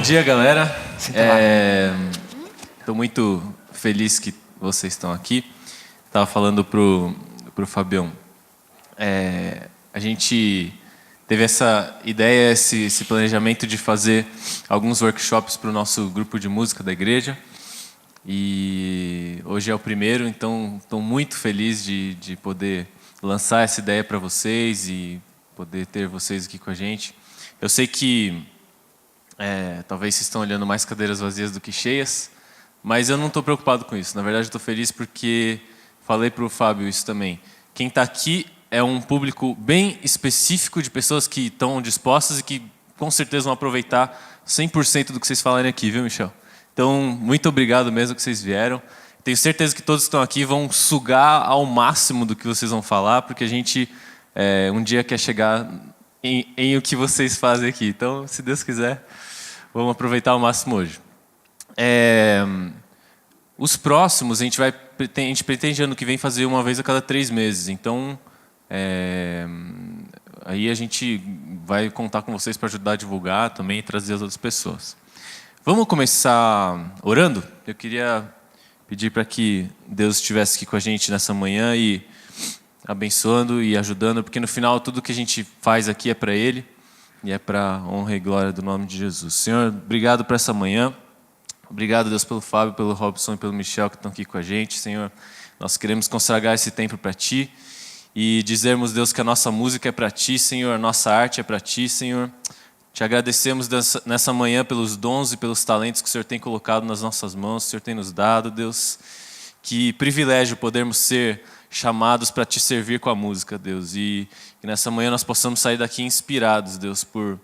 dia, galera. Estou muito feliz que vocês estão aqui. Estava falando pro Fabião. A gente teve essa ideia, esse planejamento de fazer alguns workshops para o nosso grupo de música da igreja. E hoje é o primeiro, então estou muito feliz de poder lançar essa ideia para vocês e poder ter vocês aqui com a gente. Eu sei que talvez vocês estão olhando mais cadeiras vazias do que cheias, mas eu não estou preocupado com isso. Na verdade, estou feliz porque falei para o Fábio isso também. Quem está aqui é um público bem específico de pessoas que estão dispostas e que com certeza vão aproveitar 100% do que vocês falarem aqui, viu, Michel? Então, muito obrigado mesmo que vocês vieram. Tenho certeza que todos que estão aqui vão sugar ao máximo do que vocês vão falar, porque a gente um dia quer chegar em o que vocês fazem aqui. Então, se Deus quiser, vamos aproveitar ao máximo hoje. Os próximos, a gente pretende ano que vem fazer uma vez a cada 3 meses. Então, aí a gente vai contar com vocês para ajudar a divulgar também e trazer as outras pessoas. Vamos começar orando? Eu queria pedir para que Deus estivesse aqui com a gente nessa manhã e abençoando e ajudando, porque no final tudo que a gente faz aqui é para Ele e é para a honra e glória do nome de Jesus. Senhor, obrigado por essa manhã. Obrigado, Deus, pelo Fábio, pelo Robson e pelo Michel que estão aqui com a gente. Senhor, nós queremos consagrar esse tempo para Ti e dizermos, Deus, que a nossa música é para Ti, Senhor, a nossa arte é para Ti, Senhor. Te agradecemos nessa manhã pelos dons e pelos talentos que o Senhor tem colocado nas nossas mãos, que o Senhor tem nos dado, Deus. Que privilégio podermos ser chamados para Te servir com a música, Deus. E que nessa manhã nós possamos sair daqui inspirados, Deus, por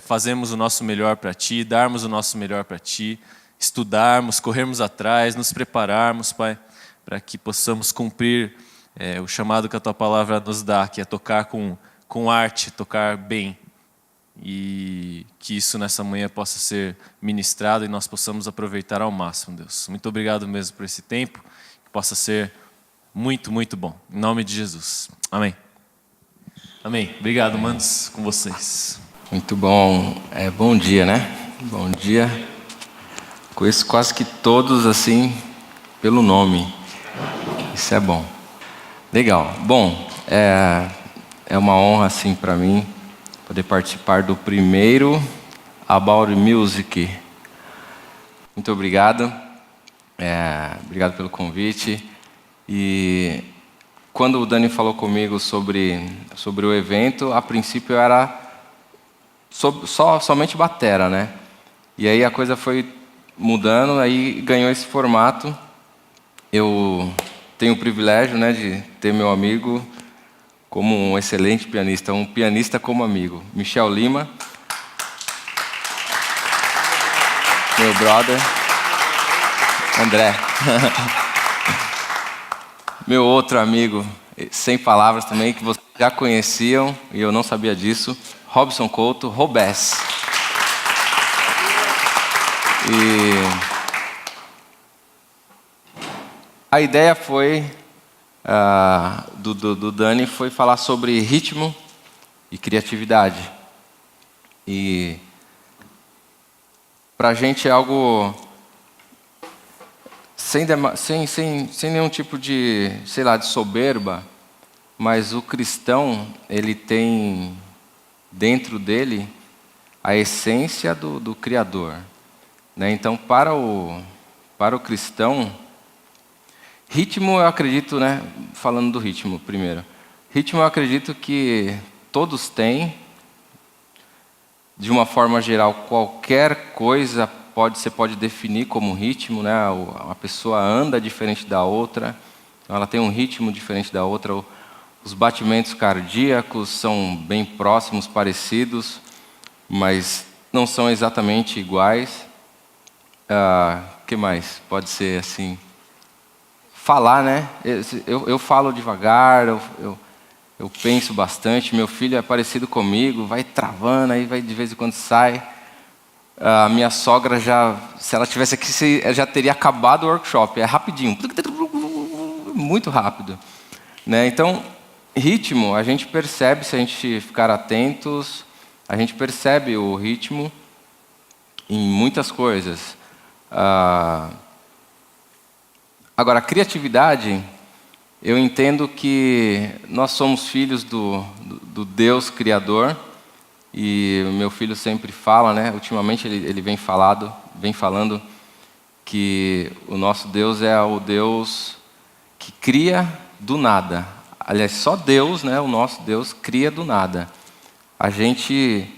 fazermos o nosso melhor para Ti, darmos o nosso melhor para Ti, estudarmos, corrermos atrás, nos prepararmos, Pai, para que possamos cumprir o chamado que a Tua palavra nos dá, que é tocar com arte, tocar bem. E que isso nessa manhã possa ser ministrado e nós possamos aproveitar ao máximo, Deus. Muito obrigado mesmo por esse tempo, que possa ser muito, muito bom. Em nome de Jesus. Amém. Amém. Obrigado, manos, com vocês. Muito bom. Bom dia, né? Bom dia. Conheço quase que todos, assim, pelo nome. Isso é bom. Legal. Bom, é uma honra, assim, para mim, poder participar do primeiro About Music. Muito obrigado. Obrigado pelo convite. E quando o Dani falou comigo sobre o evento, a princípio era somente batera, né? E aí a coisa foi mudando, aí ganhou esse formato. Eu tenho o privilégio, né, de ter meu amigo como um excelente pianista, um pianista como amigo. Michel Lima, meu brother, André. Meu outro amigo, sem palavras também, que vocês já conheciam, e eu não sabia disso, Robson Couto, Robés. E a ideia foi... do Dani foi falar sobre ritmo e criatividade. E pra gente é algo sem nenhum tipo de, sei lá, de soberba, mas o cristão, ele tem dentro dele a essência do Criador, né? Então, para o cristão, ritmo, eu acredito, né? Falando do ritmo primeiro. Ritmo, eu acredito que todos têm. De uma forma geral, qualquer coisa você pode definir como ritmo, né? Uma pessoa anda diferente da outra, ela tem um ritmo diferente da outra. Os batimentos cardíacos são bem próximos, parecidos, mas não são exatamente iguais. Que mais? Pode ser assim... Falar, né? Eu falo devagar, eu penso bastante. Meu filho é parecido comigo, vai travando, aí vai de vez em quando sai. A minha sogra se ela tivesse aqui, já teria acabado o workshop. É rapidinho, muito rápido, né? Então, ritmo, a gente percebe, se a gente ficar atentos, a gente percebe o ritmo. em muitas coisas. Agora, a criatividade, eu entendo que nós somos filhos do Deus Criador, e o meu filho sempre fala, né? Ultimamente ele vem falando que o nosso Deus é o Deus que cria do nada. Aliás, só Deus, né? O nosso Deus cria do nada. A gente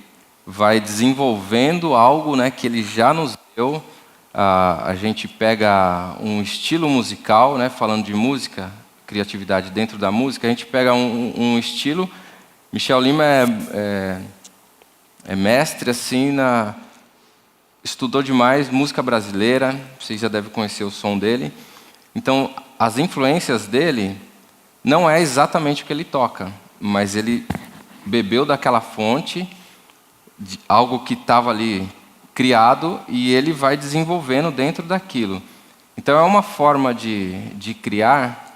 vai desenvolvendo algo, né, que Ele já nos deu. A gente pega um estilo musical, né, falando de música, criatividade dentro da música, a gente pega um estilo. Michel Lima é mestre assim estudou demais música brasileira, vocês já devem conhecer o som dele. Então, as influências dele não é exatamente o que ele toca, mas ele bebeu daquela fonte, de algo que estava ali criado, e ele vai desenvolvendo dentro daquilo. Então, é uma forma de criar,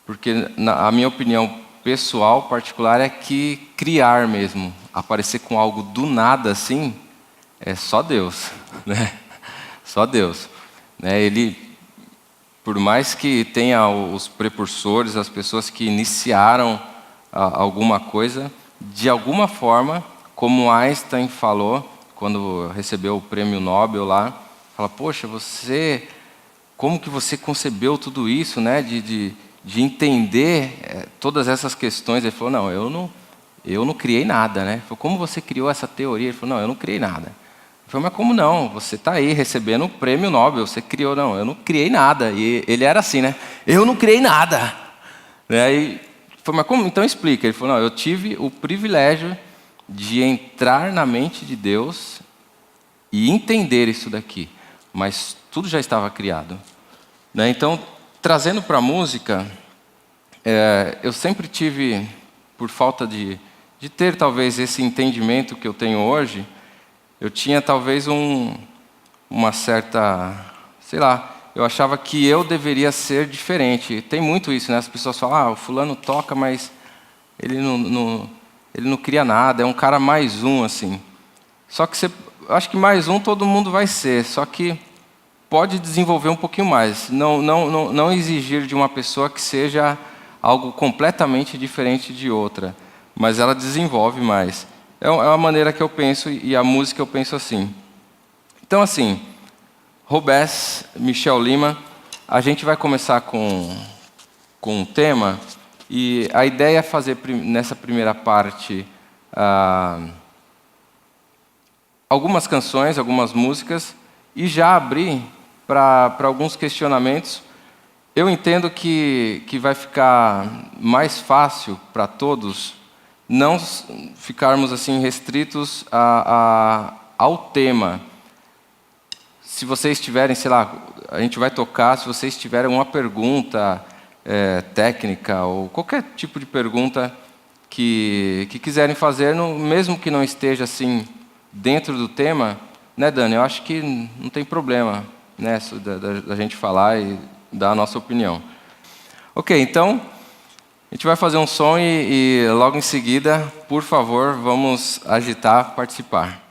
porque, a minha opinião pessoal, particular, é que criar mesmo, aparecer com algo do nada assim, é só Deus, né? Só Deus, né? Ele, por mais que tenha os precursores, as pessoas que iniciaram alguma coisa, de alguma forma, como Einstein falou, quando recebeu o prêmio Nobel lá, fala, poxa, como que você concebeu tudo isso, né? De entender todas essas questões. Ele falou, não, eu não criei nada, né? Ele falou, como você criou essa teoria? Ele falou, não, eu não criei nada. Ele falou, mas como não? Você está aí recebendo o prêmio Nobel, você criou. Não, eu não criei nada. E ele era assim, né? Eu não criei nada. E falou, mas como? Então explica. Ele falou, não, eu tive o privilégio de entrar na mente de Deus e entender isso daqui. Mas tudo já estava criado. Então, trazendo para a música, eu sempre tive, por falta de ter talvez esse entendimento que eu tenho hoje, eu tinha talvez uma certa, sei lá, eu achava que eu deveria ser diferente. Tem muito isso, né? As pessoas falam, o fulano toca, mas ele não cria nada, é um cara mais um, assim. Só que eu acho que mais um todo mundo vai ser, só que pode desenvolver um pouquinho mais. Não exigir de uma pessoa que seja algo completamente diferente de outra, mas ela desenvolve mais. É uma maneira que eu penso, e a música eu penso assim. Então, assim, Robés, Michel Lima, a gente vai começar com um tema, e a ideia é fazer nessa primeira parte algumas canções, algumas músicas, e já abrir para alguns questionamentos. Eu entendo que vai ficar mais fácil para todos não ficarmos assim restritos ao tema. Se vocês tiverem, sei lá, a gente vai tocar, se vocês tiverem uma pergunta técnica ou qualquer tipo de pergunta que quiserem fazer, mesmo que não esteja assim dentro do tema, né, Dani? Eu acho que não tem problema, né, da gente falar e dar a nossa opinião. Ok, então a gente vai fazer um som e logo em seguida, por favor, vamos agitar, participar.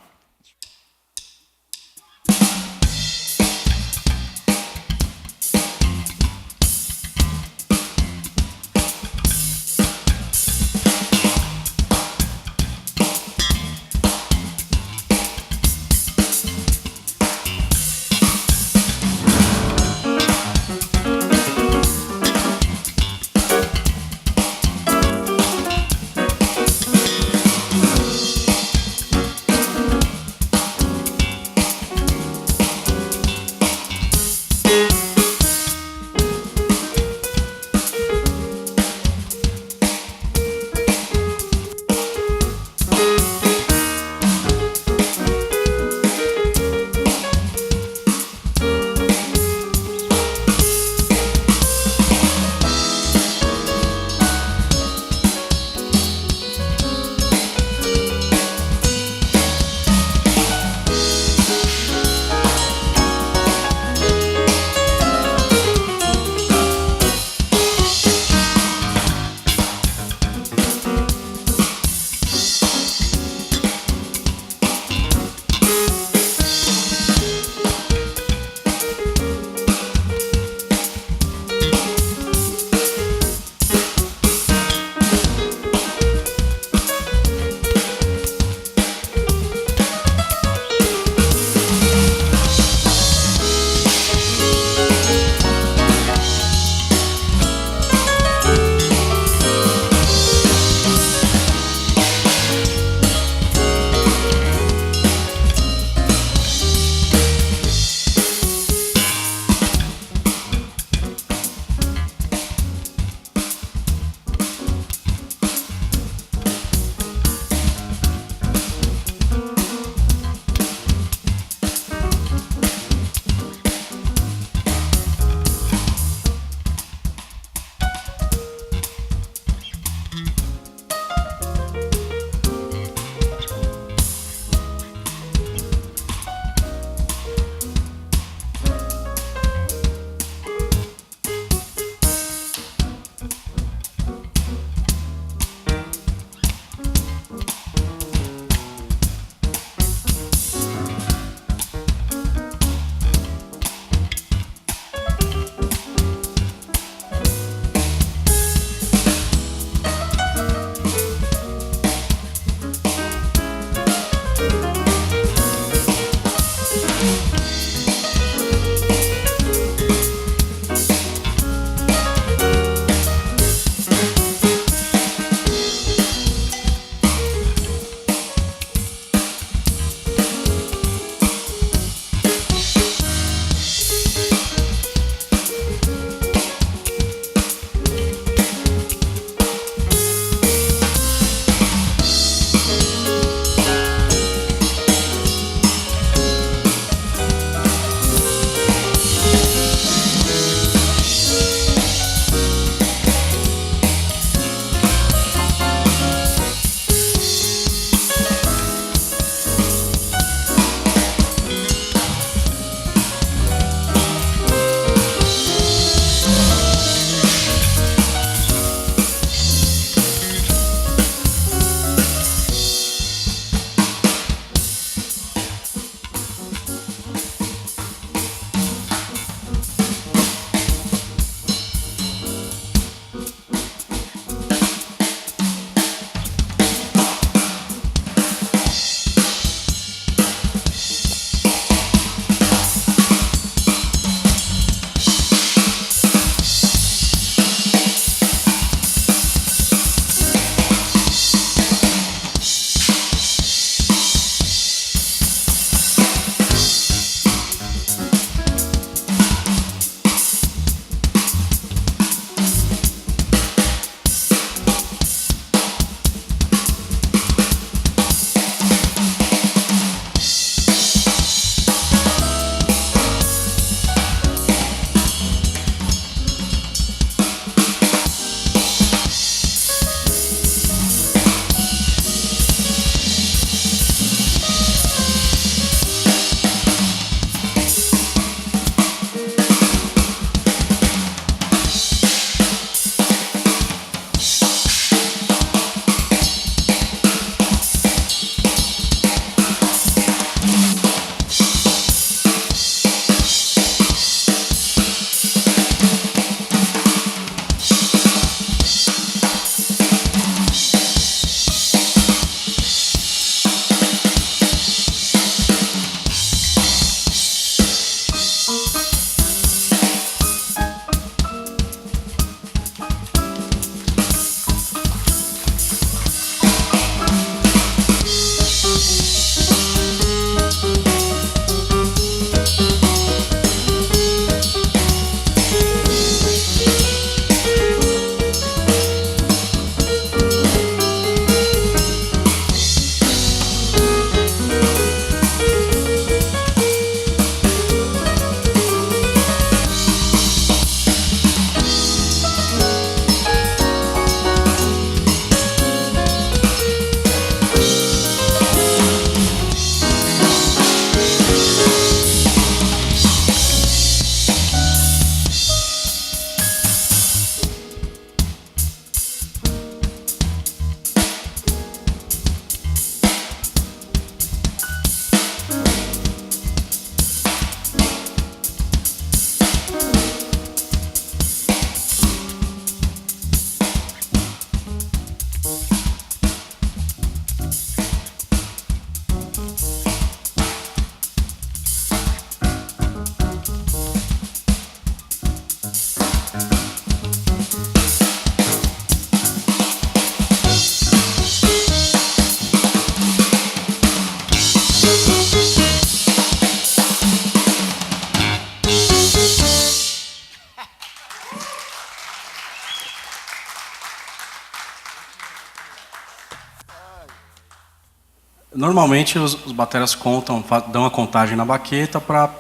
Normalmente os bateras contam, dão a contagem na baqueta para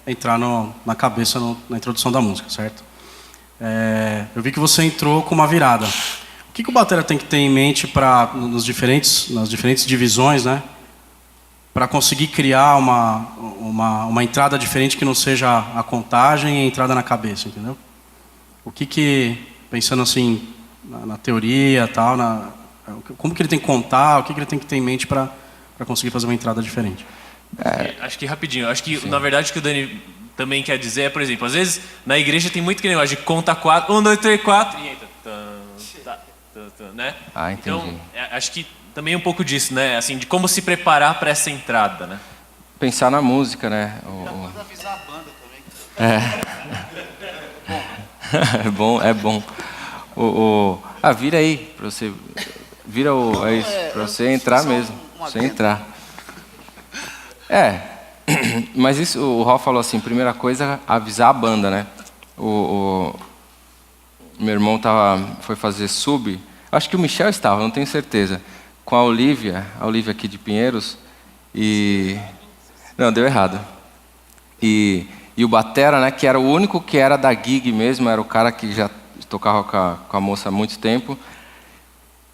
entrar na cabeça na introdução da música, certo? Eu vi que você entrou com uma virada. O que o batera tem que ter em mente nas diferentes divisões, né? Para conseguir criar uma entrada diferente que não seja a contagem e a entrada na cabeça, entendeu? Pensando assim, na teoria, tal, como que ele tem que contar, o que ele tem que ter em mente para conseguir fazer uma entrada diferente? Acho que rapidinho, acho que na verdade o que o Dani também quer dizer é, por exemplo, às vezes na igreja tem muito que negócio de conta 4, 1, 2, 3, 4 e entra, né? Entendi. Então, acho que também um pouco disso, né? Assim, de como se preparar para essa entrada, né? Pensar na música, né? Pode avisar a banda também. É bom. Vira aí, pra você. Vira pra você entrar mesmo. Pra você entrar. Mas isso, o Raul falou assim, primeira coisa, avisar a banda, né? O meu irmão foi fazer sub, acho que o Michel estava, não tenho certeza, com a Olivia aqui de Pinheiros, não, deu errado. E o batera, né, que era o único que era da gig mesmo, era o cara que já tocava com a moça há muito tempo.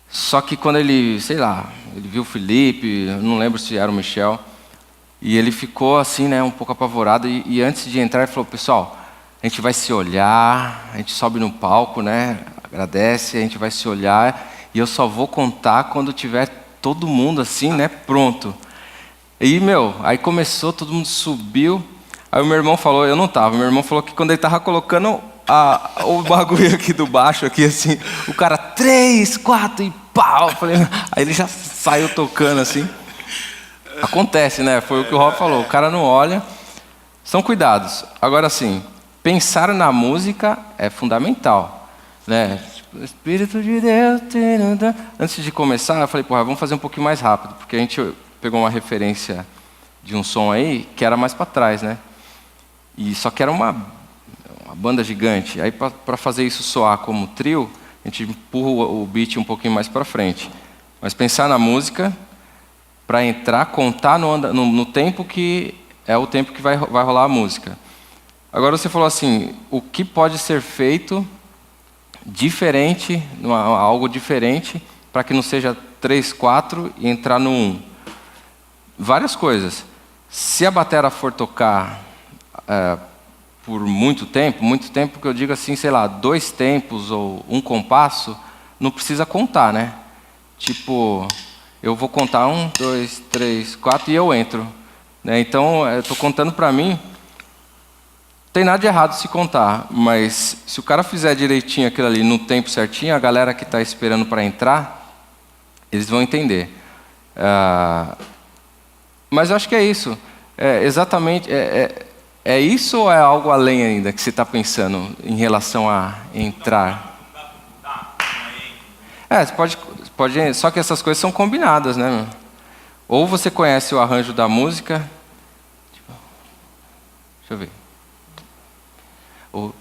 Só que quando ele, sei lá, ele viu o Felipe, não lembro se era o Michel, e ele ficou assim, né, um pouco apavorado, e antes de entrar ele falou, pessoal, a gente vai se olhar, a gente sobe no palco, né, agradece, a gente vai se olhar, e eu só vou contar quando tiver todo mundo assim, né, pronto. E, aí começou, todo mundo subiu, aí o meu irmão falou, eu não tava, meu irmão falou que quando ele tava colocando o bagulho aqui do baixo, aqui assim, o cara, 3, 4 e pau, aí ele já saiu tocando assim. Acontece, né? Foi o que o Rob falou, o cara não olha. São cuidados. Agora sim, pensar na música é fundamental, né? Tipo, Espírito de Deus. Antes de começar, eu falei, vamos fazer um pouquinho mais rápido, porque a gente pegou uma referência de um som aí que era mais para trás, né? E só que era uma banda gigante. Aí para fazer isso soar como trio, a gente empurra o beat um pouquinho mais para frente. Mas pensar na música para entrar, contar no tempo que é o tempo que vai rolar a música. Agora você falou assim, o que pode ser feito diferente, algo diferente, para que não seja 3, 4 e entrar no 1. Várias coisas. Se a batera for tocar por muito tempo que eu digo assim, sei lá, 2 tempos ou 1 compasso, não precisa contar, né? Tipo, eu vou contar 1, 2, 3, 4 e eu entro. Né? Então, eu estou contando para mim, não tem nada de errado se contar, mas se o cara fizer direitinho aquilo ali no tempo certinho, a galera que está esperando para entrar, eles vão entender. Mas eu acho que é isso. Exatamente, é isso ou é algo além ainda que você está pensando em relação a entrar? Você pode, só que essas coisas são combinadas, né? Ou você conhece o arranjo da música, deixa eu ver. O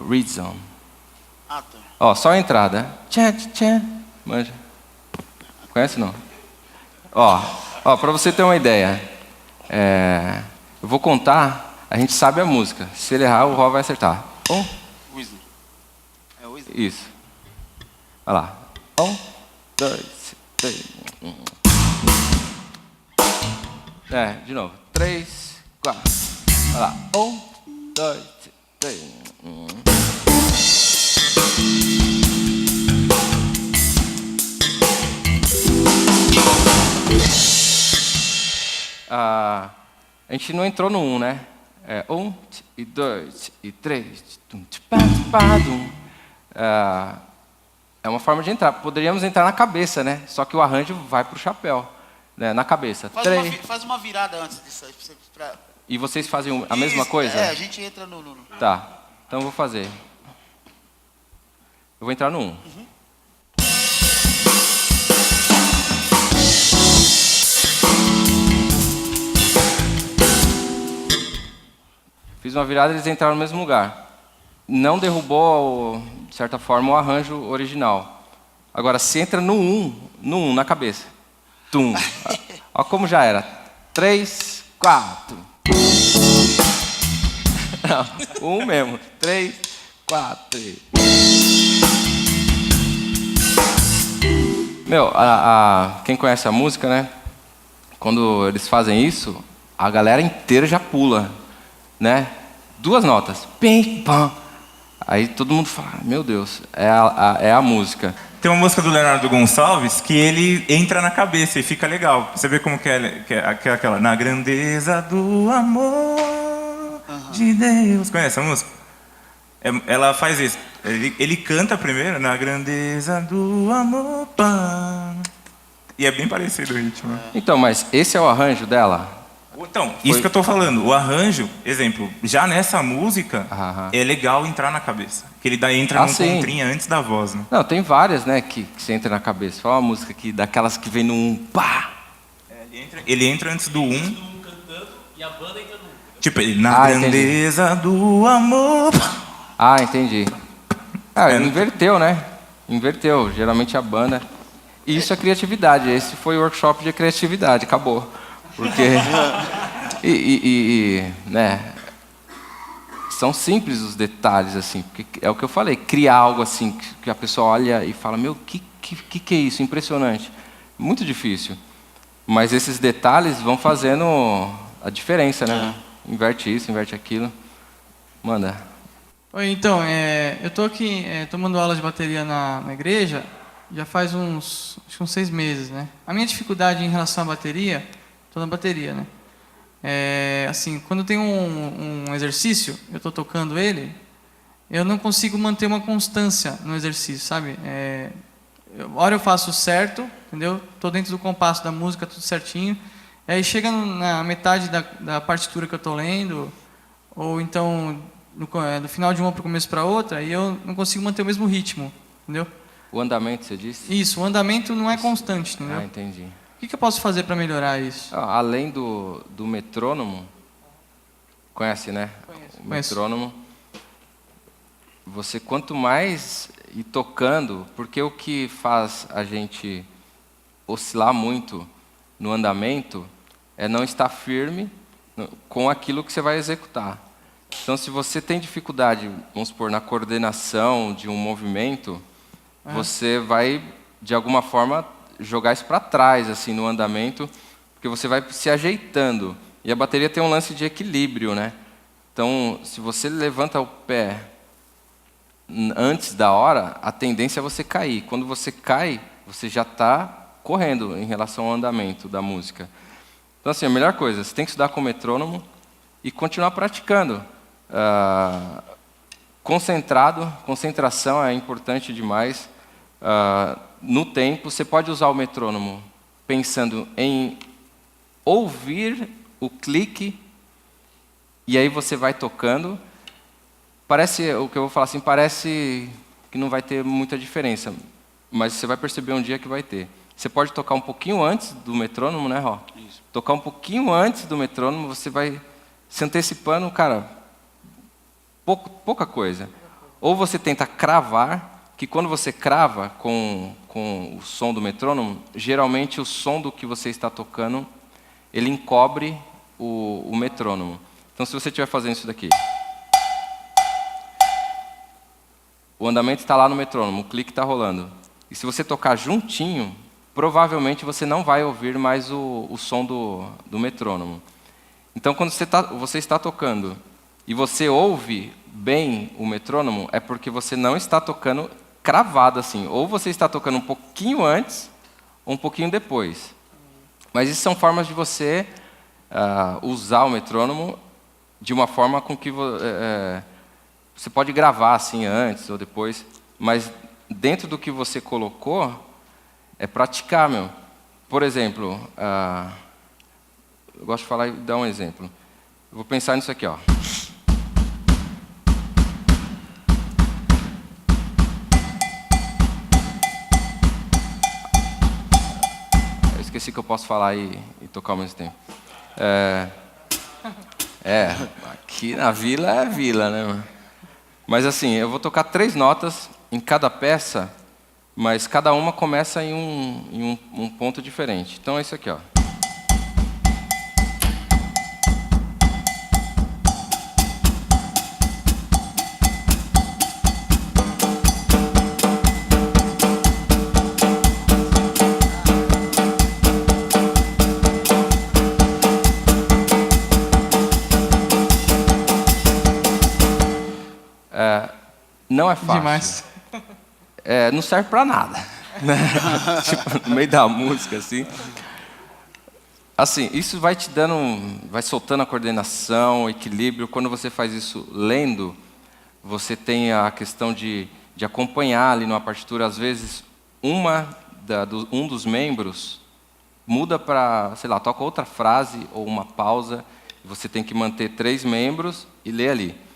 Rhythm. Ó, só a entrada. Manja. Conhece não? Ó, para você ter uma ideia, eu vou contar, a gente sabe a música. Se ele errar, o Ró vai acertar. Isso. Olha lá. 1, 2, 3. De novo. 3, 4. Olha lá. 1, 2, 3. A gente não entrou no 1, né? 1, e 2, e 3. É uma forma de entrar. Poderíamos entrar na cabeça, né? Só que o arranjo vai para o chapéu, né? Na cabeça. Faz uma virada antes disso aí. E vocês fazem a mesma coisa? A gente entra no... Tá, então eu vou fazer. Eu vou entrar no 1. Uhum. Fiz uma virada e eles entraram no mesmo lugar. Não derrubou, de certa forma, o arranjo original. Agora, se entra no 1 na cabeça. Tum. Ó como já era. 3, 4. Não, 1 mesmo. 3, 4. Meu, quem conhece a música, né? Quando eles fazem isso, a galera inteira já pula, né? 2 notas. Pim, pam. Aí todo mundo fala, meu Deus, é a música. Tem uma música do Leonardo Gonçalves que ele entra na cabeça e fica legal. Você vê como que é aquela... Na grandeza do amor de Deus. Conhece a música? Ela faz isso. Ele canta primeiro, na grandeza do amor. Pam. E é bem parecido o ritmo. Então, mas esse é o arranjo dela? Então, isso que eu tô falando. O arranjo, exemplo, já nessa música, é legal entrar na cabeça. Que ele entra num contrinha antes da voz, né? Não, tem várias, né, que você entra na cabeça. Fala uma música daquelas que vem no 1, pá! Ele entra antes do 1. Cantando e a banda entra no... Tipo, ele, na grandeza do amor. Ah, entendi. Inverteu, né? Inverteu. Geralmente a banda... E isso é criatividade. Esse foi o workshop de criatividade. Acabou. Porque... né? São simples os detalhes, assim. Porque é o que eu falei. Criar algo assim, que a pessoa olha e fala, meu, que é isso? Impressionante. Muito difícil. Mas esses detalhes vão fazendo a diferença, né? Inverte isso, inverte aquilo. Manda. Oi, então, eu estou aqui tomando aula de bateria na igreja já faz uns 6 meses, né? A minha dificuldade em relação à bateria, estou na bateria, né? Assim, quando tem um exercício, eu estou tocando ele, eu não consigo manter uma constância no exercício, sabe? Hora eu faço certo, entendeu? Estou dentro do compasso da música, tudo certinho. Aí chega na metade da partitura que eu estou lendo, ou então do final de uma para o começo para outra, e eu não consigo manter o mesmo ritmo, entendeu? O andamento, você disse? Isso, o andamento não é constante, entendeu? Ah, entendi. O que eu posso fazer para melhorar isso? Além do metrônomo, conhece, né? Conheço. O metrônomo. Você, quanto mais ir tocando, porque o que faz a gente oscilar muito no andamento é não estar firme com aquilo que você vai executar. Então, se você tem dificuldade, vamos supor, na coordenação de um movimento, você vai, de alguma forma, jogar isso para trás, assim, no andamento, porque você vai se ajeitando. E a bateria tem um lance de equilíbrio, né? Então, se você levanta o pé antes da hora, a tendência é você cair. Quando você cai, você já está correndo em relação ao andamento da música. Então, assim, a melhor coisa, você tem que estudar com o metrônomo e continuar praticando. Concentração é importante demais. No tempo, você pode usar o metrônomo pensando em ouvir o clique e aí você vai tocando. Parece, o que eu vou falar assim, parece que não vai ter muita diferença, mas você vai perceber um dia que vai ter. Você pode tocar um pouquinho antes do metrônomo, né, Ró? Isso. Tocar um pouquinho antes do metrônomo, você vai se antecipando, cara, pouca coisa. Ou você tenta cravar, que quando você crava com o som do metrônomo, geralmente o som do que você está tocando, ele encobre o metrônomo. Então, se você estiver fazendo isso daqui, o andamento está lá no metrônomo, o clique está rolando. E se você tocar juntinho, provavelmente você não vai ouvir mais o som do metrônomo. Então, quando você está tocando e você ouve bem o metrônomo, é porque você não está tocando cravado assim. Ou você está tocando um pouquinho antes ou um pouquinho depois. Mas isso são formas de você usar o metrônomo de uma forma com que você pode gravar assim antes ou depois, mas dentro do que você colocou, é praticar, meu. Por exemplo, eu gosto de falar e dar um exemplo. Eu vou pensar nisso aqui, ó. Eu esqueci que eu posso falar e tocar ao mesmo tempo. Aqui na vila é vila, né, mano? Mas assim, eu vou tocar 3 notas em cada peça, mas cada uma começa em um ponto diferente. Então é isso aqui, ó. Não é fácil. Demais. Não serve pra nada. Né? Tipo, no meio da música, assim. Assim, isso vai te dando, vai soltando a coordenação, equilíbrio. Quando você faz isso lendo, você tem a questão de acompanhar ali numa partitura. Às vezes, um dos membros muda para, sei lá, toca outra frase ou uma pausa. Você tem que manter 3 membros e ler ali.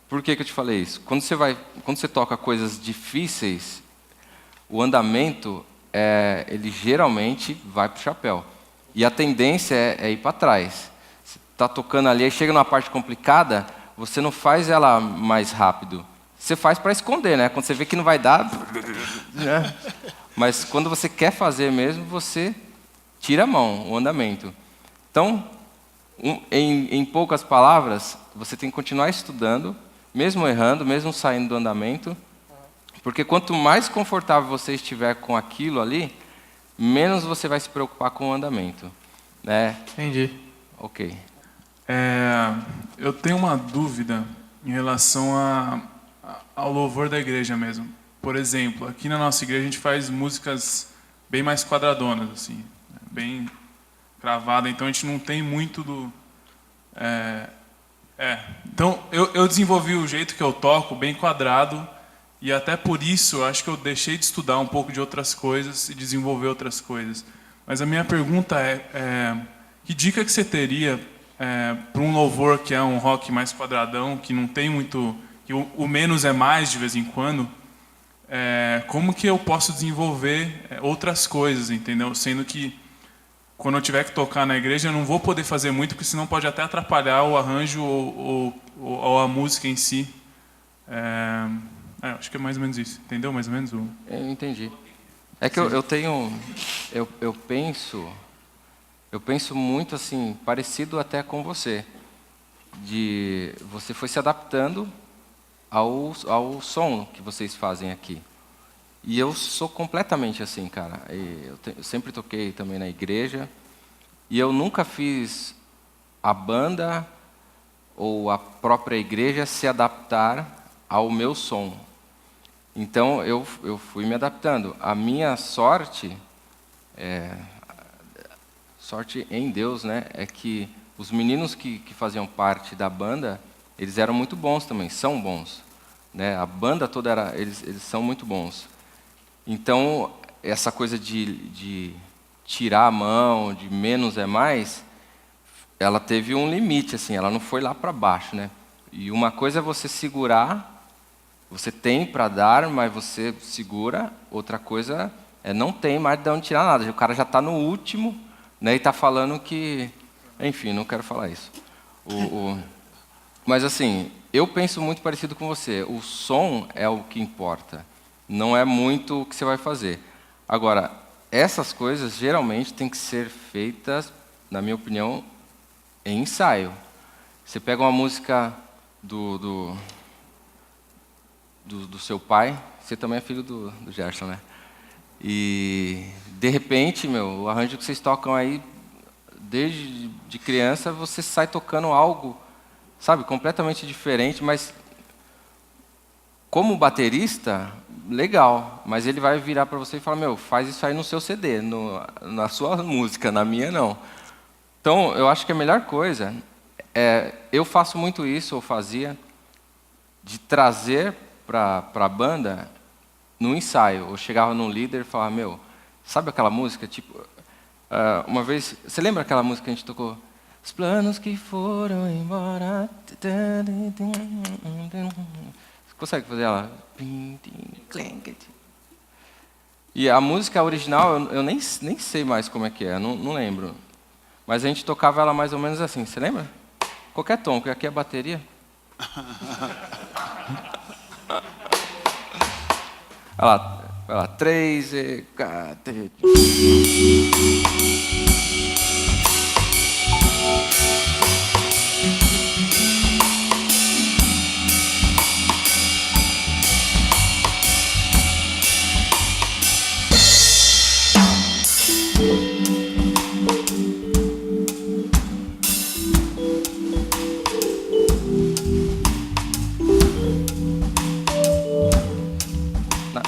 Por que eu te falei isso? Quando você toca coisas difíceis, o andamento, ele geralmente vai para o chapéu. E a tendência é ir para trás. Você está tocando ali, aí chega numa parte complicada, você não faz ela mais rápido. Você faz para esconder, né? Quando você vê que não vai dar... Né? Mas quando você quer fazer mesmo, você tira a mão, o andamento. Então, em poucas palavras, você tem que continuar estudando, mesmo errando, mesmo saindo do andamento, porque quanto mais confortável você estiver com aquilo ali, menos você vai se preocupar com o andamento, né? Entendi. Ok. Eu tenho uma dúvida em relação ao louvor da igreja mesmo. Por exemplo, aqui na nossa igreja a gente faz músicas bem mais quadradonas, assim, bem cravada, então a gente não tem muito do... Então, eu desenvolvi o jeito que eu toco, bem quadrado, e até por isso eu acho que eu deixei de estudar um pouco de outras coisas e desenvolver outras coisas. Mas a minha pergunta que dica que você teria para um louvor que é um rock mais quadradão, que não tem muito... que o menos é mais de vez em quando, como que eu posso desenvolver outras coisas, entendeu? Sendo que quando eu tiver que tocar na igreja, eu não vou poder fazer muito, porque senão pode até atrapalhar o arranjo ou a música em si. Acho que é mais ou menos isso. Entendeu mais ou menos? Eu entendi. É que eu penso muito assim, parecido até com você. Você foi se adaptando ao som que vocês fazem aqui. E eu sou completamente assim, cara. Eu sempre toquei também na igreja. E eu nunca fiz a banda ou a própria igreja se adaptar ao meu som. Então, eu fui me adaptando. A minha sorte, sorte em Deus, né, é que os meninos que faziam parte da banda, eles eram muito bons também, são bons. Né? A banda toda, eles são muito bons. Então, essa coisa de tirar a mão, de menos é mais, ela teve um limite, assim, ela não foi lá para baixo, né? E uma coisa é você segurar, você tem para dar, mas você segura. Outra coisa não tem mais de onde tirar nada. O cara já está no último, né? E está falando que... Enfim, não quero falar isso. Mas, assim, eu penso muito parecido com você. O som é o que importa. Não é muito o que você vai fazer. Agora, essas coisas geralmente têm que ser feitas, na minha opinião, em ensaio. Você pega uma música do seu pai, você também é filho do Gerson, né? E, de repente, o arranjo que vocês tocam aí, desde de criança, você sai tocando algo, sabe, completamente diferente, mas... Como baterista, legal, mas ele vai virar para você e falar, faz isso aí no seu CD, na sua música, na minha não. Então, eu acho que a melhor coisa, eu faço muito isso, ou fazia, de trazer para a banda no ensaio. Eu chegava num líder e falava, sabe aquela música, tipo, uma vez, você lembra aquela música que a gente tocou? Os planos que foram embora... Consegue fazer ela? E a música original, eu nem sei mais como é que é, não lembro. Mas a gente tocava ela mais ou menos assim, você lembra? Qualquer tom, porque aqui é bateria. Olha lá, Vai lá, 3 e...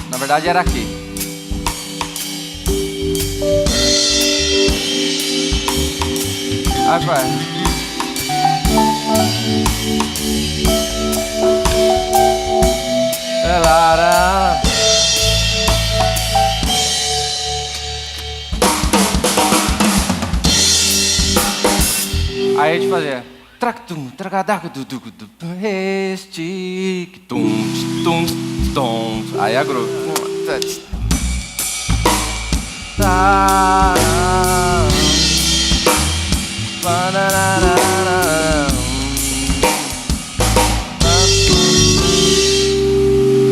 Na verdade era aqui. Aí vai. Lara. Aí a gente fazia tractum, tracadaca, este, tum, tum, tum. Aí a groove.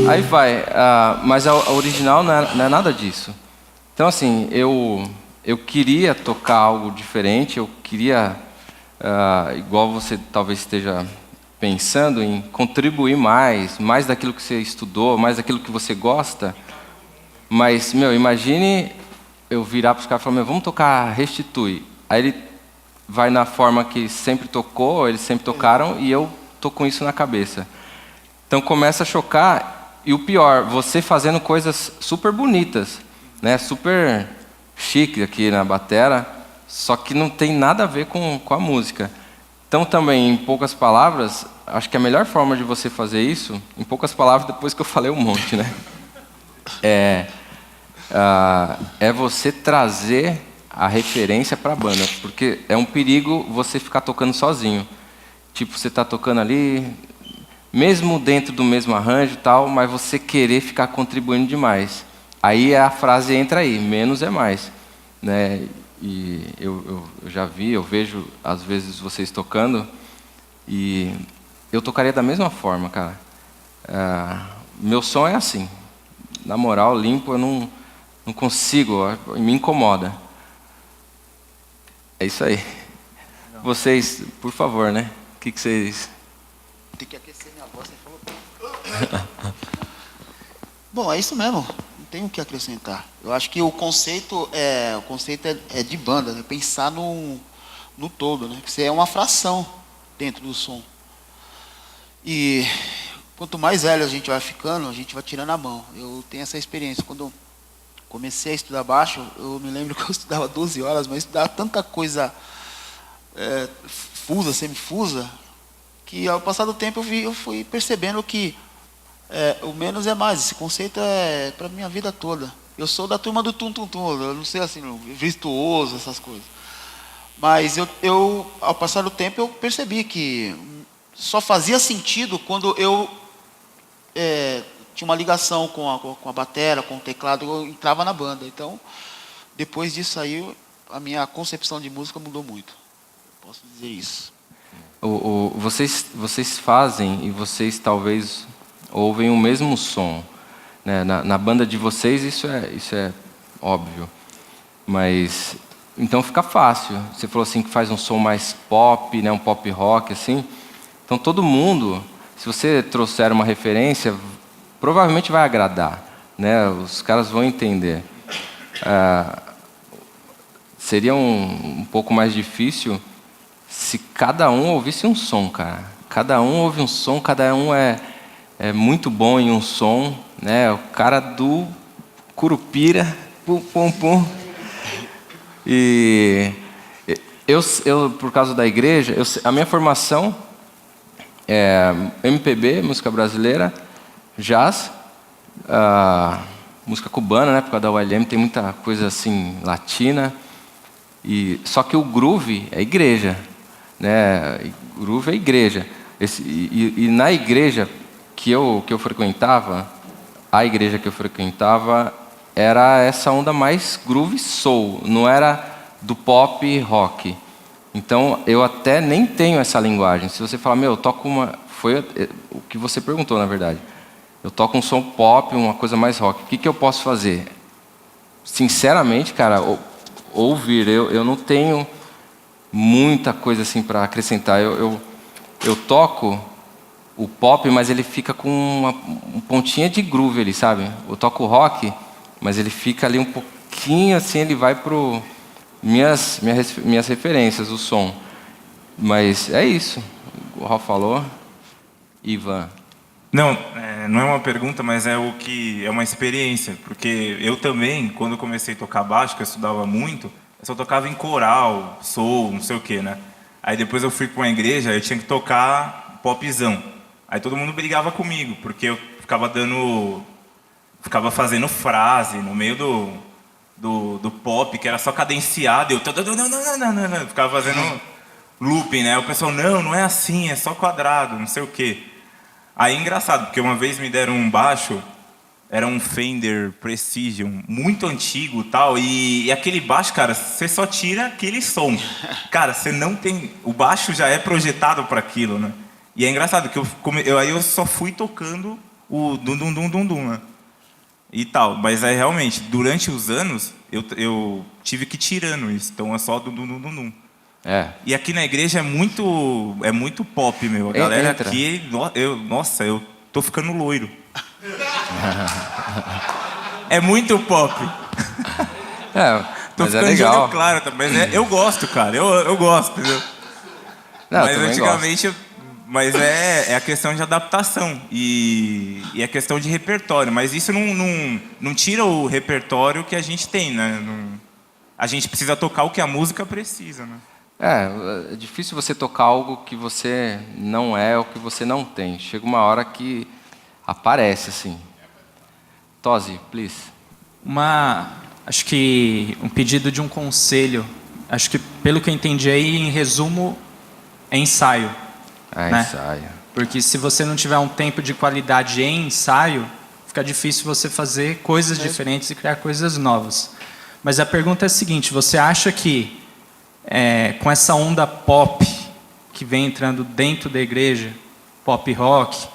Aí vai, mas a original não é nada disso. Então assim, eu queria tocar algo diferente, eu queria, igual você talvez esteja pensando, em contribuir mais daquilo que você estudou, mais daquilo que você gosta. Mas, imagine eu virar para os caras e falar, vamos tocar Restitui. Aí ele vai na forma que sempre tocou, eles sempre tocaram, e eu tô com isso na cabeça. Então começa a chocar, e o pior, você fazendo coisas super bonitas, né? Super chique aqui na batera, só que não tem nada a ver com a música. Então também, em poucas palavras, acho que a melhor forma de você fazer isso, em poucas palavras, depois que eu falei um monte, né? É você trazer a referência para a banda, porque é um perigo você ficar tocando sozinho. Tipo, você está tocando ali, mesmo dentro do mesmo arranjo e tal, mas você querer ficar contribuindo demais. Aí a frase entra aí, menos é mais, né? E eu já vi, eu vejo às vezes vocês tocando, e eu tocaria da mesma forma, cara. Meu som é assim, na moral, limpo, eu não consigo, me incomoda. É isso aí. Vocês, por favor, né? O que vocês... Tem que aquecer minha voz, você falou. Bom, é isso mesmo. Não tem o que acrescentar. Eu acho que o conceito é de banda, né? Pensar no todo, né? Que você é uma fração dentro do som. E quanto mais velho a gente vai ficando, a gente vai tirando a mão. Eu tenho essa experiência. Quando eu comecei a estudar baixo, eu me lembro que eu estudava 12 horas, mas estudava tanta coisa fusa, semifusa, que ao passar do tempo eu fui percebendo que o menos é mais. Esse conceito é para a minha vida toda. Eu sou da turma do tum-tum-tum, eu não sei assim, virtuoso, essas coisas. Mas eu, ao passar do tempo, eu percebi que só fazia sentido quando eu tinha uma ligação com a batera, com o teclado, eu entrava na banda. Então, depois disso aí, a minha concepção de música mudou muito. Eu posso dizer isso. Vocês fazem, e vocês talvez ouvem o mesmo som, né? Na banda de vocês isso é óbvio. Mas então fica fácil. Você falou assim que faz um som mais pop, né? Um pop rock assim. Então todo mundo, se você trouxer uma referência, provavelmente vai agradar, né? Os caras vão entender. Seria um pouco mais difícil se cada um ouvisse um som, cara. Cada um ouve um som, cada um é muito bom em um som, né? O cara do Curupira, pum, pum, pum. E eu por causa da igreja, a minha formação é MPB, música brasileira, jazz, música cubana, né? Por causa da ULM tem muita coisa assim latina. Só que o groove é igreja, né? Groove é igreja. E na igreja que eu frequentava, a igreja que eu frequentava era essa onda mais groove soul, não era do pop rock. Então eu até nem tenho essa linguagem. Se você falar, eu toco uma... Foi o que você perguntou, na verdade. eu toco um som pop, uma coisa mais rock. O que eu posso fazer? Sinceramente, cara, ouvir, eu não tenho muita coisa assim para acrescentar. Eu toco o pop, mas ele fica com uma pontinha de groove ali, sabe? Eu toco o rock, mas ele fica ali um pouquinho assim, ele vai pro minhas referências, o som. Mas é isso. O Raul falou. Ivan. Não, não é uma pergunta, mas é uma experiência. Porque eu também, quando comecei a tocar baixo, que eu estudava muito, eu só tocava em coral, soul, não sei o quê, né? Aí depois eu fui para uma igreja, eu tinha que tocar popzão. Aí todo mundo brigava comigo, porque eu ficava fazendo frase no meio do pop, que era só cadenciado, eu ficava fazendo looping, né? O pessoal, não é assim, é só quadrado, não sei o quê. Aí engraçado, porque uma vez me deram um baixo, era um Fender Precision, muito antigo e tal, e aquele baixo, cara, você só tira aquele som. Cara, você não tem... O baixo já é projetado para aquilo, né? E é engraçado, que aí eu só fui tocando o dum-dum-dum-dum-dum, né? E tal, mas aí realmente, durante os anos, eu tive que ir tirando isso, então é só dum-dum-dum-dum. É. E aqui na igreja é muito pop, meu. A galera Entra. aqui, nossa, eu tô ficando loiro. É muito pop. Tô Mas é ficando de legal. olho claro, mas eu gosto, cara. Eu gosto, entendeu? Não, eu Mas também antigamente, mas é a questão de adaptação e a questão de repertório. Mas isso não tira o repertório que a gente tem, né? A gente precisa tocar o que a música precisa, né? É difícil você tocar algo que você não é ou que você não tem. Chega uma hora que aparece, assim. Tosi, please. Acho que um pedido de um conselho. Acho que, pelo que eu entendi aí, em resumo, é ensaio. né? Ensaio. Porque se você não tiver um tempo de qualidade em ensaio, fica difícil você fazer coisas diferentes e criar coisas novas. Mas a pergunta é a seguinte, você acha que com essa onda pop que vem entrando dentro da igreja, pop rock,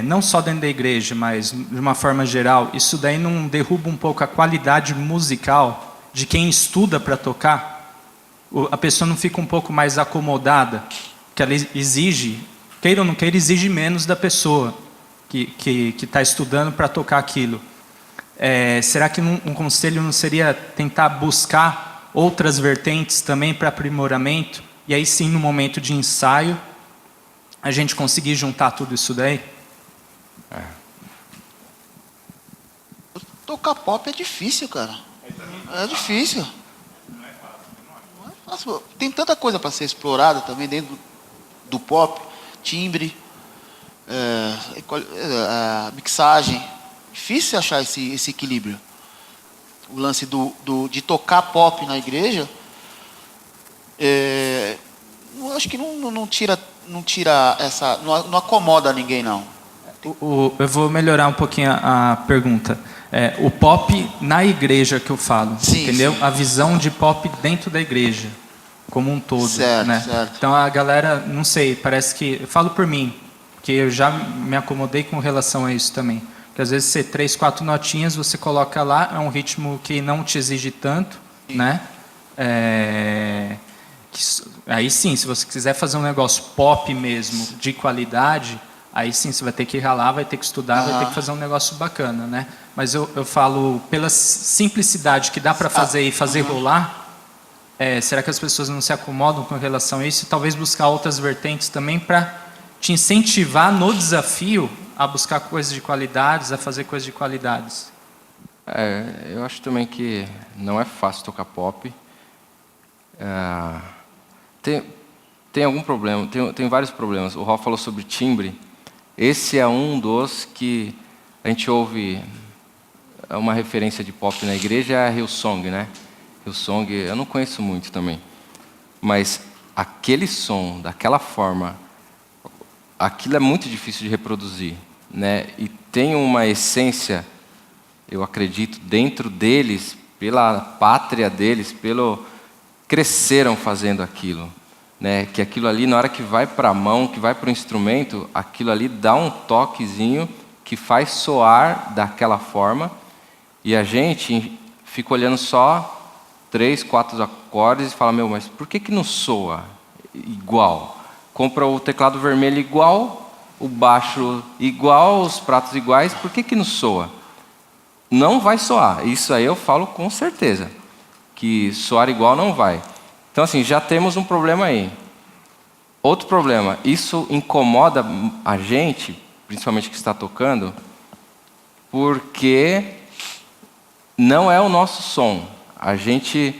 não só dentro da igreja, mas de uma forma geral, isso daí não derruba um pouco a qualidade musical de quem estuda para tocar? A pessoa não fica um pouco mais acomodada, que ela exige, queira ou não queira, exige menos da pessoa que está estudando para tocar aquilo. Será que um conselho não seria tentar buscar outras vertentes também para aprimoramento? E aí sim, no momento de ensaio, a gente conseguir juntar tudo isso daí? Tocar pop é difícil, cara. É difícil. Não é fácil. Tem tanta coisa para ser explorada também dentro do pop. Timbre, mixagem. Difícil achar esse equilíbrio. O lance de tocar pop na igreja, eu acho que não tira essa, não acomoda ninguém, não. Eu vou melhorar um pouquinho a pergunta. O pop na igreja que eu falo, Sim, entendeu? sim. A visão de pop dentro da igreja, como um todo. Certo, né? certo. Então a galera, não sei, parece que... Eu falo por mim, porque eu já me acomodei com relação a isso também. Porque às vezes você 3, 4 notinhas, você coloca lá, é um ritmo que não te exige tanto, né? Aí sim, se você quiser fazer um negócio pop mesmo, de qualidade, aí sim você vai ter que ralar, vai ter que estudar, vai ter que fazer um negócio bacana, né? Mas eu falo, pela simplicidade que dá para fazer e fazer rolar, será que as pessoas não se acomodam com relação a isso? E talvez buscar outras vertentes também para te incentivar no desafio a buscar coisas de qualidades, a fazer coisas de qualidades. Eu acho também que não é fácil tocar pop. Tem algum problema, tem vários problemas. O Raul falou sobre timbre. Esse é um dos que a gente ouve uma referência de pop na igreja, é a Hillsong, né? Hillsong, eu não conheço muito também. Mas aquele som, daquela forma, aquilo é muito difícil de reproduzir, né? E tem uma essência, eu acredito, dentro deles, pela pátria deles, cresceram fazendo aquilo, né? Que aquilo ali, na hora que vai para a mão, que vai para o instrumento, aquilo ali dá um toquezinho que faz soar daquela forma, e a gente fica olhando só 3, 4 acordes e fala, meu, mas por que não soa igual? Compra o teclado vermelho igual, o baixo igual, os pratos iguais, por que não soa? Não vai soar, isso aí eu falo com certeza, que soar igual não vai. Então assim, já temos um problema aí. Outro problema, isso incomoda a gente, principalmente que está tocando, porque não é o nosso som. A gente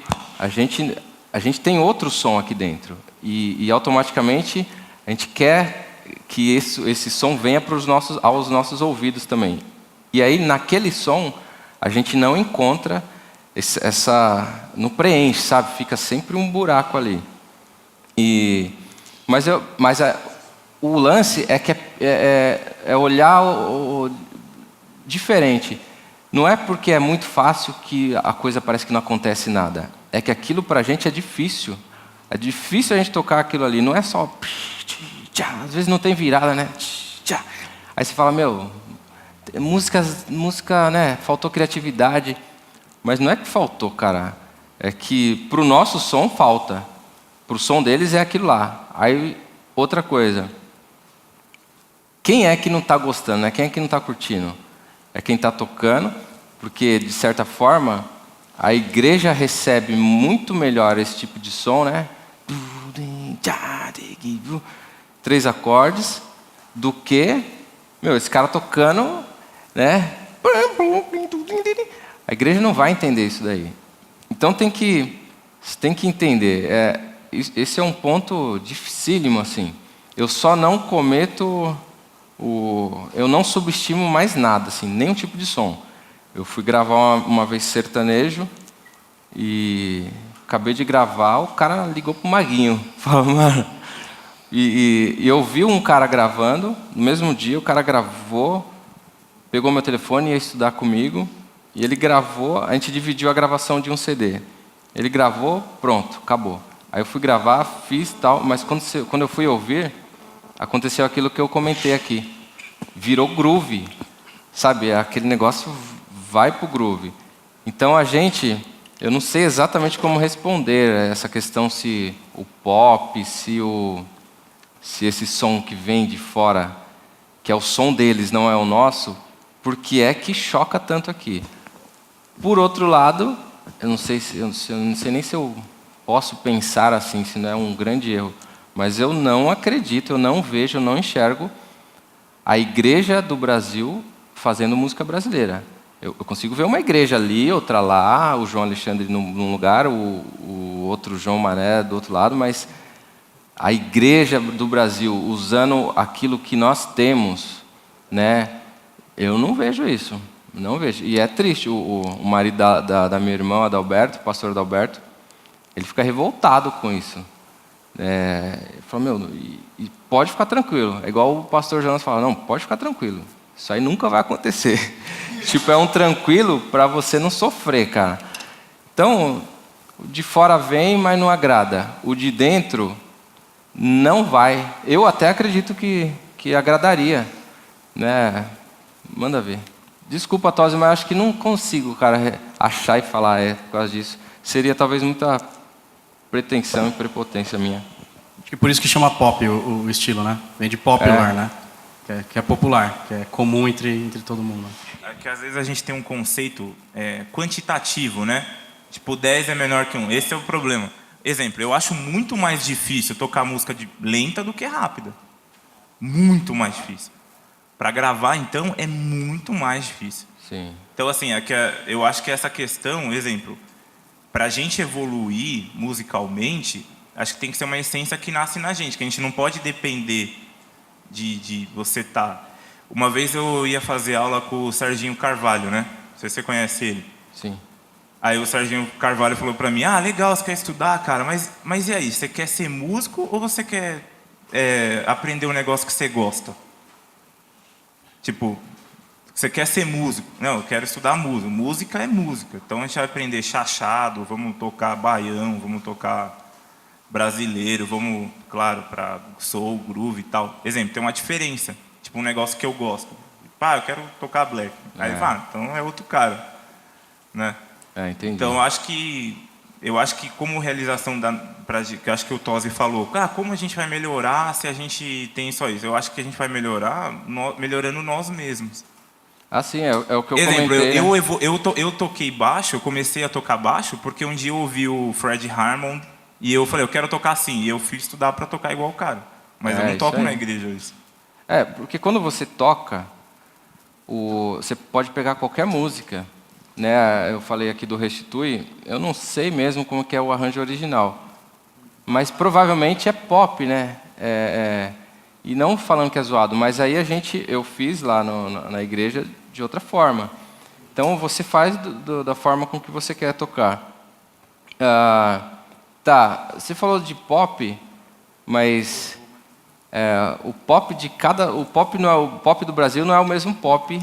tem outro som aqui dentro. E automaticamente a gente quer que esse som venha aos nossos ouvidos também. E aí, naquele som, a gente não encontra não preenche, sabe? Fica sempre um buraco ali. Mas o lance é que é olhar diferente. Não é porque é muito fácil que a coisa parece que não acontece nada. É que aquilo pra gente é difícil. É difícil a gente tocar aquilo ali. Não é só... Às vezes não tem virada, né? Aí você fala, meu, música, né? Faltou criatividade. Mas não é que faltou, cara. É que pro nosso som falta. Pro som deles é aquilo lá. Aí, outra coisa. Quem é que não está gostando, né? Quem é que não está curtindo? É quem está tocando, porque, de certa forma, a igreja recebe muito melhor esse tipo de som, né? 3 acordes, do que, meu, esse cara tocando, né? A igreja não vai entender isso daí. Então você tem que entender. Esse é um ponto dificílimo, assim. Eu só não cometo eu não subestimo mais nada, assim, nenhum tipo de som. Eu fui gravar uma vez sertanejo e acabei de gravar, o cara ligou pro Maguinho. Falou, mano. E eu vi um cara gravando, no mesmo dia o cara gravou, pegou meu telefone e ia estudar comigo, e ele gravou, a gente dividiu a gravação de um CD. Ele gravou, pronto, acabou. Aí eu fui gravar, fiz tal, mas quando eu fui ouvir, aconteceu aquilo que eu comentei aqui. Virou groove, sabe? Aquele negócio vai pro groove. Então eu não sei exatamente como responder essa questão se o pop, se esse som que vem de fora, que é o som deles, não é o nosso, por que é que choca tanto aqui? Por outro lado, eu não sei nem se eu posso pensar assim, se não é um grande erro. Mas eu não acredito, eu não vejo, eu não enxergo a igreja do Brasil fazendo música brasileira. Eu consigo ver uma igreja ali, outra lá, o João Alexandre num lugar, o outro João Mané do outro lado, mas a igreja do Brasil usando aquilo que nós temos, né? Eu não vejo isso, não vejo. E é triste, o marido da minha irmã, Adalberto, o pastor Adalberto, ele fica revoltado com isso. Ele fala, meu, e pode ficar tranquilo. É igual o pastor Jonas fala, não, pode ficar tranquilo. Isso aí nunca vai acontecer. Tipo, é um tranquilo para você não sofrer, cara. Então, o de fora vem, mas não agrada. O de dentro não vai. Eu até acredito que agradaria, né? Manda ver. Desculpa, Tosi, mas acho que não consigo, cara, achar e falar por causa disso. Seria talvez muita pretensão e prepotência minha. Acho que por isso que chama pop o estilo, né? Vem de popular, né? Que é popular, que é comum entre todo mundo. É que às vezes a gente tem um conceito quantitativo, né? Tipo, 10 é menor que 1. Esse é o problema. Exemplo, eu acho muito mais difícil tocar música lenta do que rápida. Muito mais difícil. Para gravar, então, é muito mais difícil. Sim. Então, assim, eu acho que essa questão, exemplo, para a gente evoluir musicalmente, acho que tem que ser uma essência que nasce na gente, que a gente não pode depender de você estar. Uma vez eu ia fazer aula com o Serginho Carvalho, né? Não sei se você conhece ele. Sim. Aí o Serginho Carvalho falou para mim, legal, você quer estudar, cara, mas e aí, você quer ser músico ou você quer aprender um negócio que você gosta? Tipo, você quer ser músico? Não, eu quero estudar música. Música é música. Então a gente vai aprender chachado, vamos tocar baião, vamos tocar brasileiro, vamos, claro, para soul, groove e tal. Exemplo, tem uma diferença. Tipo, um negócio que eu gosto. Pá, eu quero tocar black. Aí, então é outro cara, né? Entendi. Então, eu acho que como realização que eu acho que o Tosi falou, como a gente vai melhorar se a gente tem só isso? Eu acho que a gente vai melhorar melhorando nós mesmos. Assim, é o que eu Exemplo, comentei. eu toquei baixo, eu comecei a tocar baixo porque um dia eu ouvi o Fred Hammond e eu falei, eu quero tocar assim. E eu fui estudar para tocar igual o cara. Mas eu não toco na igreja isso. Porque quando você toca, você pode pegar qualquer música. Né? Eu falei aqui do Restitui, eu não sei mesmo como que é o arranjo original. Mas provavelmente é pop, né? E não falando que é zoado, mas aí eu fiz lá na igreja de outra forma. Então você faz da forma com que você quer tocar. Você falou de pop, mas o pop o pop do Brasil não é o mesmo pop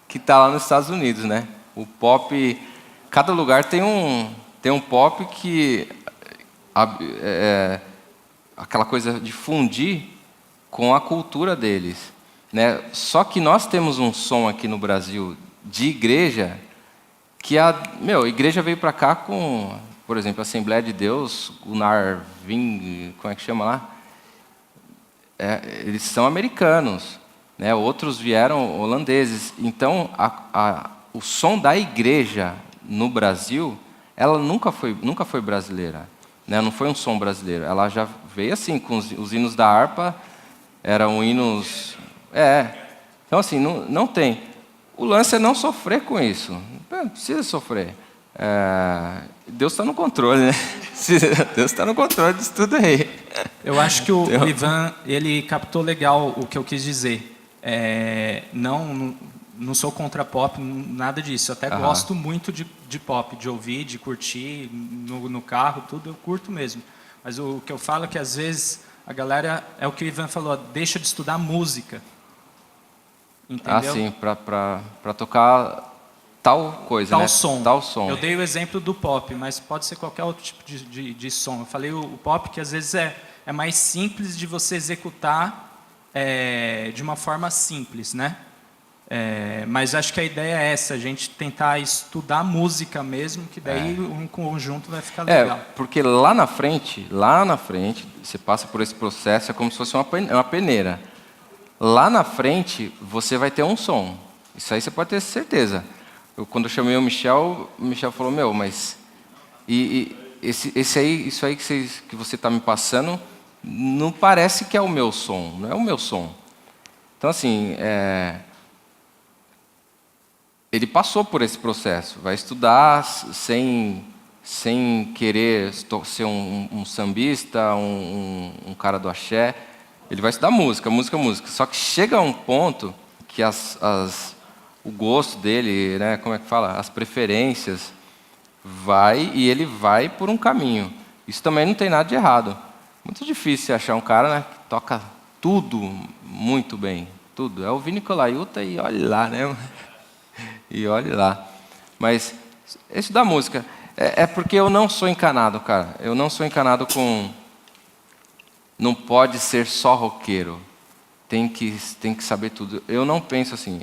que está lá nos Estados Unidos, né? O pop, cada lugar tem um pop que aquela coisa de fundir com a cultura deles, né? Só que nós temos um som aqui no Brasil de igreja que a igreja veio para cá com, por exemplo, a Assembleia de Deus, Gunnar Ving, como é que chama lá? Eles são americanos, né? Outros vieram holandeses. Então, o som da igreja no Brasil, ela nunca foi brasileira, né? Não foi um som brasileiro. Ela já veio assim, com os hinos da harpa, eram hinos... Então, assim, não tem. O lance é não sofrer com isso. Não precisa sofrer. Deus está no controle, né? Deus está no controle disso tudo aí. Eu acho que o Ivan, ele captou legal o que eu quis dizer. Não sou contra pop, nada disso. Eu até gosto muito de pop, de ouvir, de curtir no carro, tudo eu curto mesmo. Mas o que eu falo é que às vezes a galera, é o que o Ivan falou, deixa de estudar música. Entendeu? Sim, para tocar tal coisa, tal né? som. Tal som. Eu dei o exemplo do pop, mas pode ser qualquer outro tipo de som. Eu falei o pop que às vezes é mais simples de você executar de uma forma simples, né? Mas acho que a ideia é essa, a gente tentar estudar música mesmo, que daí um conjunto vai ficar legal. Porque lá na frente, você passa por esse processo, é como se fosse uma peneira. Lá na frente, você vai ter um som. Isso aí você pode ter certeza. Quando eu chamei o Michel falou, mas... isso aí que você está me passando, não parece que é o meu som, não é o meu som. Então, assim... Ele passou por esse processo, vai estudar sem querer ser um sambista, um cara do axé. Ele vai estudar música. Só que chega a um ponto que o gosto dele, né, como é que fala? As preferências, ele vai por um caminho. Isso também não tem nada de errado. Muito difícil achar um cara, né, que toca tudo muito bem. Tudo. É o Vini Colaiuta e olha lá, né? E olhe lá. Mas isso da música é porque eu não sou encanado, cara. Eu não sou encanado com... Não pode ser só roqueiro. Tem que saber tudo. Eu não penso assim.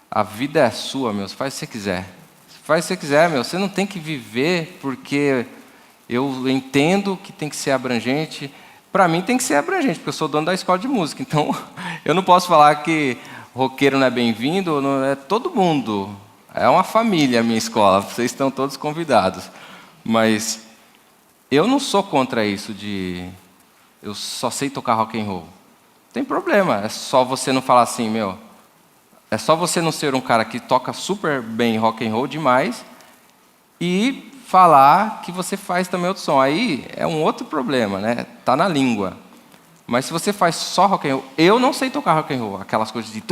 A vida é sua, meu. Faz o que você quiser. Faz o que você quiser, meu. Você não tem que viver porque eu entendo que tem que ser abrangente. Para mim tem que ser abrangente, porque eu sou dono da escola de música. Então, eu não posso falar que roqueiro não é bem-vindo, é todo mundo. É uma família a minha escola, vocês estão todos convidados. Mas eu não sou contra isso de eu só sei tocar rock and roll. Não tem problema, é só você não falar assim, é só você não ser um cara que toca super bem rock and roll demais e falar que você faz também outro som. Aí é um outro problema, né? Tá na língua. Mas se você faz só rock and roll, eu não sei tocar rock and roll, aquelas coisas de...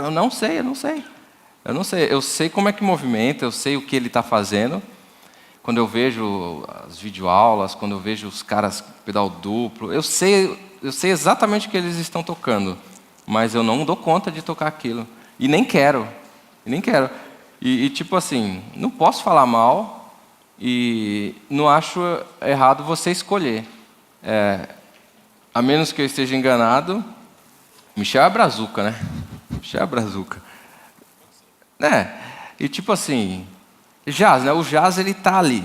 Eu não sei. Eu sei como é que movimenta, eu sei o que ele está fazendo. Quando eu vejo as videoaulas, quando eu vejo os caras pedal duplo, eu sei exatamente o que eles estão tocando, mas eu não dou conta de tocar aquilo. E nem quero. E tipo assim, não posso falar mal, E não acho errado você escolher. A menos que eu esteja enganado, Michel é brazuca, né? Michel é brazuca. E tipo assim, jazz, né? O jazz ele tá ali,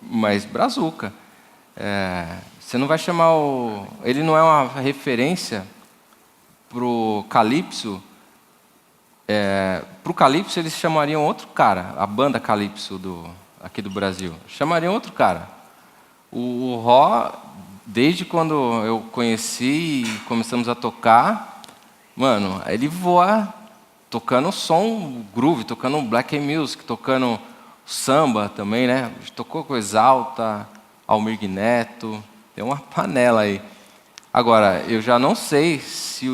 mas brazuca. Você não vai chamar o... Ele não é uma referência pro calypso. Pro calypso eles chamariam outro cara, a banda calypso aqui do Brasil. Chamariam outro cara. O Ró, desde quando eu conheci e começamos a tocar, mano, ele voa tocando som groove, tocando black music, tocando samba também, né? Tocou com Exalta, Almir Neto, tem uma panela aí. Agora, eu já não sei se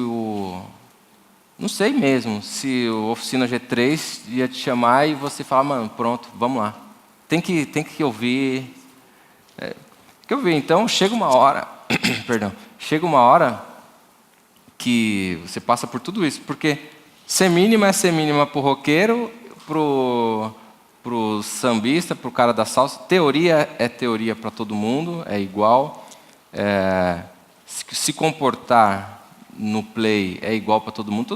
não sei mesmo se o Oficina G3 ia te chamar e você falar, mano, pronto, vamos lá. Tem que ouvir. Tem que ouvir. Então, chega uma hora, chega uma hora que você passa por tudo isso, porque ser mínima é ser mínima pro roqueiro, pro sambista, pro cara da salsa. Teoria é teoria para todo mundo, é igual. Se comportar no play é igual para todo mundo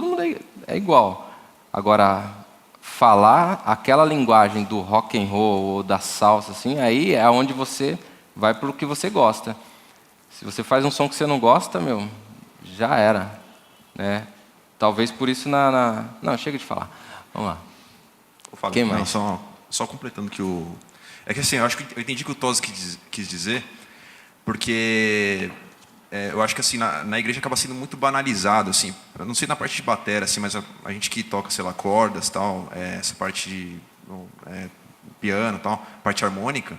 é igual. Agora, falar aquela linguagem do rock and roll ou da salsa, assim, aí é onde você vai pro que você gosta. Se você faz um som que você não gosta, meu, já era, né? Talvez por isso Não, chega de falar. Vamos lá. Quem mais? Não, só completando que o... É que assim, eu acho que eu entendi o que o Tosi quis dizer, porque eu acho que assim, na igreja acaba sendo muito banalizado, assim, eu não sei na parte de bateria, assim, mas a gente que toca, sei lá, cordas, tal, essa parte de piano, tal, parte harmônica,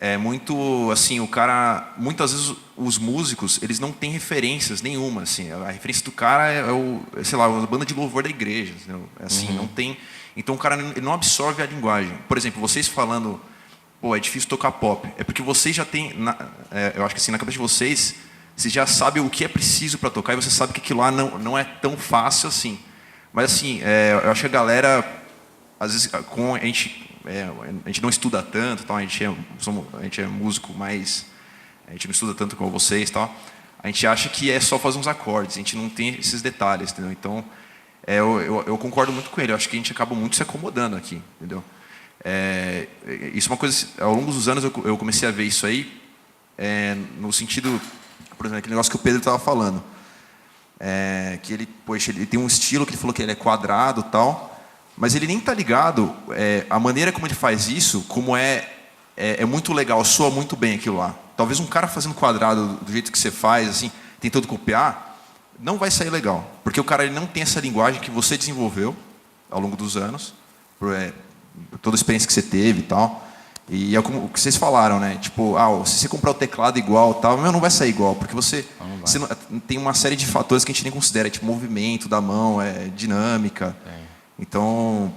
é muito, assim, o cara, muitas vezes os músicos, eles não têm referências nenhuma, assim, a referência do cara sei lá, a banda de louvor da igreja, assim, não tem, então o cara ele não absorve a linguagem. Por exemplo, vocês falando, pô, é difícil tocar pop, é porque vocês já têm, eu acho que assim, na cabeça de vocês já sabem o que é preciso para tocar e você sabe que aquilo lá não é tão fácil assim. Mas assim, eu acho que a galera, às vezes, a gente não estuda tanto, tal, a gente é músico, mas a gente não estuda tanto como vocês, tal. A gente acha que é só fazer uns acordes, a gente não tem esses detalhes, entendeu? Então, eu concordo muito com ele. Eu acho que a gente acaba muito se acomodando aqui, entendeu? Isso é uma coisa, ao longo dos anos eu comecei a ver isso aí, no sentido, por exemplo, aquele negócio que o Pedro estava falando, que ele tem um estilo que ele falou que ele é quadrado, tal, mas ele nem está ligado a maneira como ele faz isso, como é muito legal, soa muito bem aquilo lá. Talvez um cara fazendo quadrado do jeito que você faz, assim, tentando copiar, não vai sair legal, porque o cara ele não tem essa linguagem que você desenvolveu ao longo dos anos, por toda a experiência que você teve e tal. E é como o que vocês falaram, né? Tipo, se você comprar o teclado igual, tal, não vai sair igual, porque você tem uma série de fatores que a gente nem considera, tipo movimento da mão, dinâmica. Então,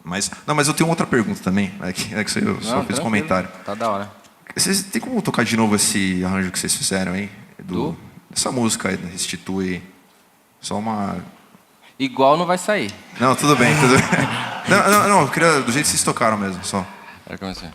mas eu tenho outra pergunta também, que eu só fiz comentário. Tá da hora. Vocês tem como tocar de novo esse arranjo que vocês fizeram aí? Essa música aí, Restitui. Só uma... Igual não vai sair. Não, tudo bem, tudo bem. Não, eu queria do jeito que vocês tocaram mesmo, só. Vai começar.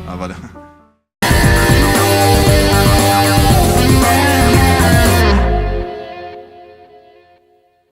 Ah, valeu.